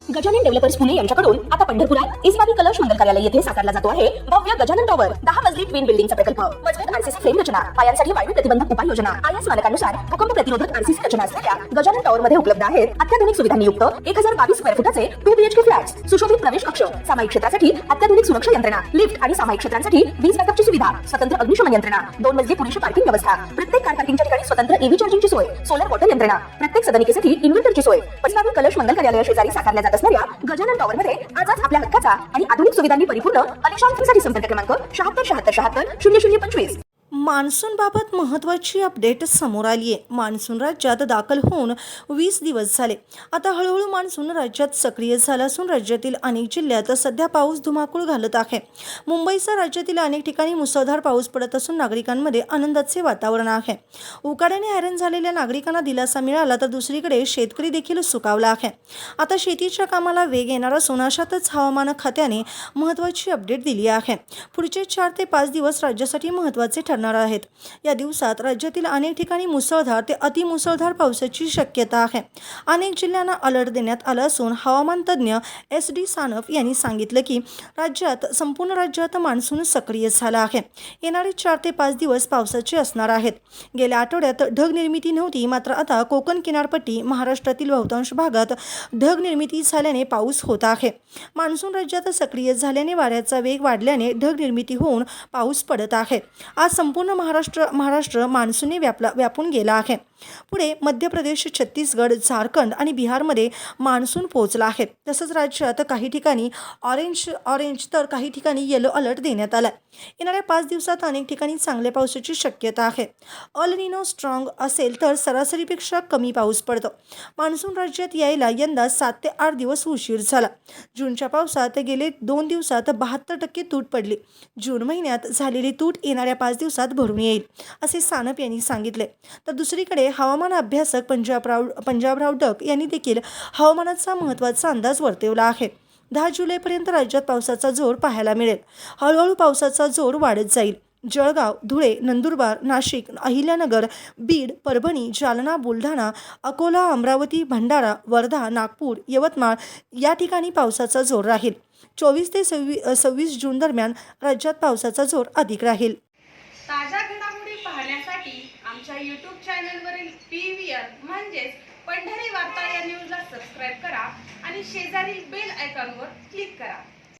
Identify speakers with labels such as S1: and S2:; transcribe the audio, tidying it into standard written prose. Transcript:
S1: Gajanan developers Pune यांच्याकडून आता पंढरपुरात इस्मावी कलश मंगल कार्यालय येथे साकारला जातो आहे भव्य गजानन टॉवर 10 मजली ट्विन बिल्डिंगचा प्रकल्प मजबूत आरसीसी फ्रेम रचना पायांसाठी वायू प्रतिबंधक उपाययोजना आयएस मानकानुसार भूकंप प्रतिरोधक आरसीसी रचना असलेल्या गजानन टॉवर मध्ये उपलब्ध आहेत अत्याधुनिक सुविधांनी युक्त 1022 स्क्वेअर फुटाचे 2 बीएचके फ्लॅट्स सुशोभित प्रवेश कक्ष सामायिक क्षेत्रासाठी अत्याधुनिक सुरक्षा यंत्रणा लिफ्ट आणि सामायिक क्षेत्रांसाठी वीज बॅकअपची सुविधा स्वतंत्र अग्निशमन यंत्रणा 2 मजली पुरेशी पार्किंग व्यवस्था प्रत्येक कार पार्किंगच्या ठिकाणी स्वतंत्र ईव्ही चार्जिंगची सोय सोलर वॉटर यंत्रणा प्रत्येक सदनिकेसाठी इन्व्हर्टरची सोय इस्मावी कलश मंगल कार्यालय शेजारी साकारल्या जात असणाऱ्या गजानन टॉवर मध्ये आजच आपल्या हक्काचा आणि आधुनिक सुविधांनी परिपूर्ण अलिशान फ्रीसाठी संपर्क क्रमांक 76
S2: मान्सून बाबत महत्त्वाची अपडेट समोर आली आहे। मान्सून राज्यात दाखल होऊन 20 दिवस झाले। आता हळूहळू मान्सून राज्यात सक्रिय झाला असून राज्यातील अनेक जिल्ह्यात सध्या पाऊस धुमाकूळ घालत आहे। मुंबईसह राज्यातील अनेक ठिकाणी मुसळधार पाऊस पडत असून नागरिकांमध्ये आनंदाचे वातावरण आहे। उकाड्याने हैराण झालेल्या नागरिकांना दिलासा मिळाला तर दुसरीकडे शेतकरी देखील सुकावला आहे। आता शेतीच्या कामाला वेग येणार असून अशातच हवामान खात्याने महत्त्वाची अपडेट दिली आहे। पुढचे 4 ते 5 दिवस राज्यासाठी महत्त्वाचे ठरणार आहेत। या दिवसात राज्यातील अनेक ठिकाणी मुसळधार ते अतिमुसळधार पावसाची शक्यता आहे। अनेक जिल्ह्यांना अलर्ट देण्यात आला असून हवामान तज्ज्ञ SD सानप यांनी सांगितलं की संपूर्ण राज्यात मान्सून सक्रिय झाला आहे। येणारे 4 ते 5 दिवस पावसाचे असणार आहेत। गेल्या आठवड्यात ढग निर्मिती नव्हती, मात्र आता कोकण किनारपट्टी महाराष्ट्रातील बहुतांश भागात ढग निर्मिती झाल्याने पाऊस होत आहे। मान्सून राज्यात सक्रिय झाल्याने वाऱ्याचा वेग वाढल्याने ढग निर्मिती होऊन पाऊस पडत आहे। आज संपूर्ण महाराष्ट्र मान्सूनने व्यापून गेला आहे। पुढे मध्य प्रदेश, छत्तीसगड, झारखंड आणि बिहारमध्ये मान्सून पोहोचला आहे। तसंच राज्यात काही ठिकाणी ऑरेंज तर काही ठिकाणी येलो अलर्ट देण्यात आला। येणाऱ्या 5 दिवसात अनेक ठिकाणी चांगल्या पावसाची शक्यता आहे। अल निनो स्ट्रॉंग असेल तर सरासरीपेक्षा कमी पाऊस पडतो। मान्सून राज्यात यायला यंदा 7 ते 8 दिवस उशीर झाला। जूनच्या पावसात गेले 2 दिवसात 72% तूट पडली। जून महिन्यात झालेली तूट येणाऱ्या 5 दिवसात भरून येईल असे सानप यांनी सांगितले। तर दुसरीकडे हवामान अभ्यासक पंजाबराव डक यांनी देखील हवामानाचा महत्त्वाचा अंदाज वर्तवला आहे। 10 जुलैपर्यंत राज्यात पावसाचा जोर पाहायला मिळेल। हळूहळू पावसाचा जोर वाढत जाईल। जळगाव, धुळे, नंदुरबार, नाशिक, अहिल्यानगर, बीड, परभणी, जालना, बुलढाणा, अकोला, अमरावती, भंडारा, वर्धा, नागपूर, यवतमाळ या ठिकाणी पावसाचा जोर राहील। 24 ते 26 जून दरम्यान राज्यात पावसाचा जोर अधिक राहील।
S3: ताज्या घडामोडी पाहण्यासाठी आमच्या YouTube चॅनलवरील PVR म्हणजेच पंढरी वार्ता या न्यूजला सबस्क्राईब करा आणि शेजारील बेल आयकॉनवर क्लिक करा।